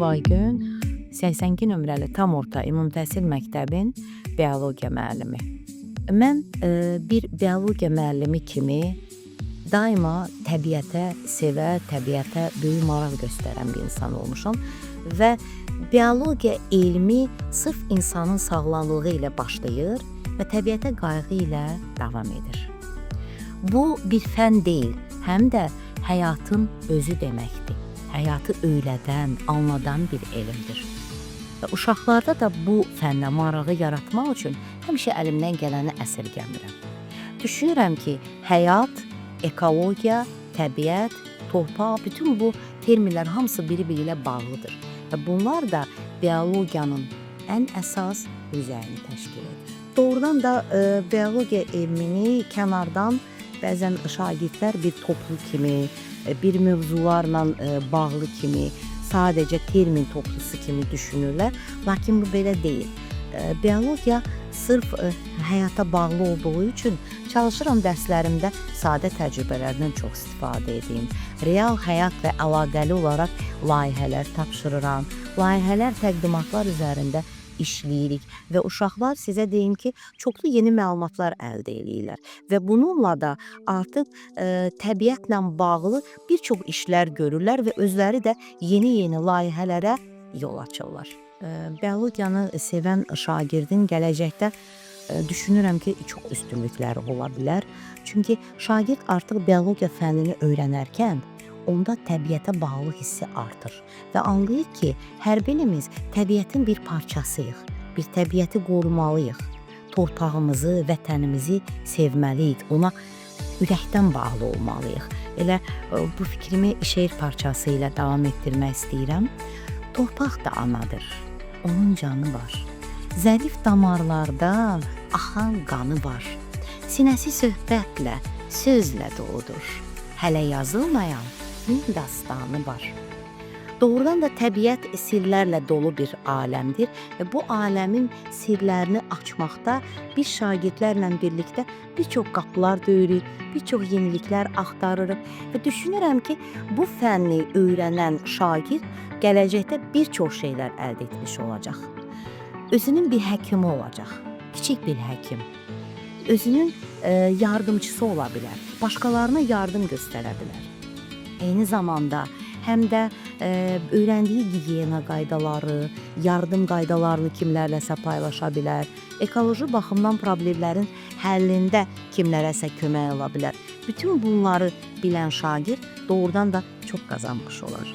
Rəna Vaygün 82 nömrəli tam orta ümumi təhsil məktəbin biologiya müəllimi. Mən bir biologiya müəllimi kimi daima təbiətə təbiətə böyük maraq göstərən bir insan olmuşam və biologiya elmi sırf insanın sağlamlığı ilə başlayır və təbiətə qayğı ilə davam edir. Bu bir fən deyil, həm də həyatın özü deməkdir. Həyatı öyrədən, anladan bir elmdir. Və uşaqlarda da bu fənnə marağı yaratmaq üçün həmişə əlimdən gələni əsirgəmirəm. Düşünürəm ki, həyat, ekologiya, təbiət, torpaq, bütün bu terminlər hamısı biri-biri ilə bağlıdır. Və bunlar da biologiyanın ən əsas üzəyini təşkil edir. Doğrudan da biologiya elmini kənardan bəzən şagirdlər bir toplu kimi, bir mövzularla bağlı kimi, sadəcə termin toplusu kimi düşünürlər. Lakin bu belə deyil. Biologiya sırf həyata bağlı olduğu üçün çalışıram dərslərimdə sadə təcrübələrdən çox istifadə edeyim. Real həyat və əlaqəli olaraq layihələr tapşırıram. Layihələr, təqdimatlar üzərində işləyirik və uşaqlar sizə deyim ki, çoxlu yeni məlumatlar əldə edirlər və bununla da artıq təbiətlə bağlı bir çox işlər görürlər və özləri də yeni layihələrə yol açırlar. Biologiyanı sevən şagirdin gələcəkdə düşünürəm ki, çox üstünlükləri ola bilər. Çünki şagird artıq biologiya fənnini öyrənərkən onda təbiətə bağlı hissi artır və anlayır ki, hər birimiz təbiətin bir parçasıyıq, bir təbiəti qorumalıyıq, torpağımızı, vətənimizi sevməliyik, ona ürəkdən bağlı olmalıyıq. Elə bu fikrimi şeir parçası ilə davam etdirmək istəyirəm. Torpaq da anadır, onun canı var, zərif damarlarda axan qanı var, sinəsi söhbətlə, sözlə doludur, hələ yazılmayan bir dastanı var. Doğrudan da təbiət sirlərlə dolu bir aləmdir və bu aləmin sirlərini açmaqda biz şagirdlərlə birlikdə bir çox qapılar döyürük, bir çox yeniliklər axtarırıq və düşünürəm ki, bu fənni öyrənən şagird gələcəkdə bir çox şeylər əldə etmiş olacaq. Özünün bir həkimi olacaq, kiçik bir həkim. Özünün yardımcısı ola bilər, başqalarına yardım göstərə bilər. Eyni zamanda həm də öyrəndiyi gigiyena qaydaları, yardım qaydalarını kimlərləsə paylaşa bilər, ekoloji baxımdan problemlərin həllində kimlərəsə kömək ola bilər. Bütün bunları bilən şagird doğrudan da çox qazanmış olar.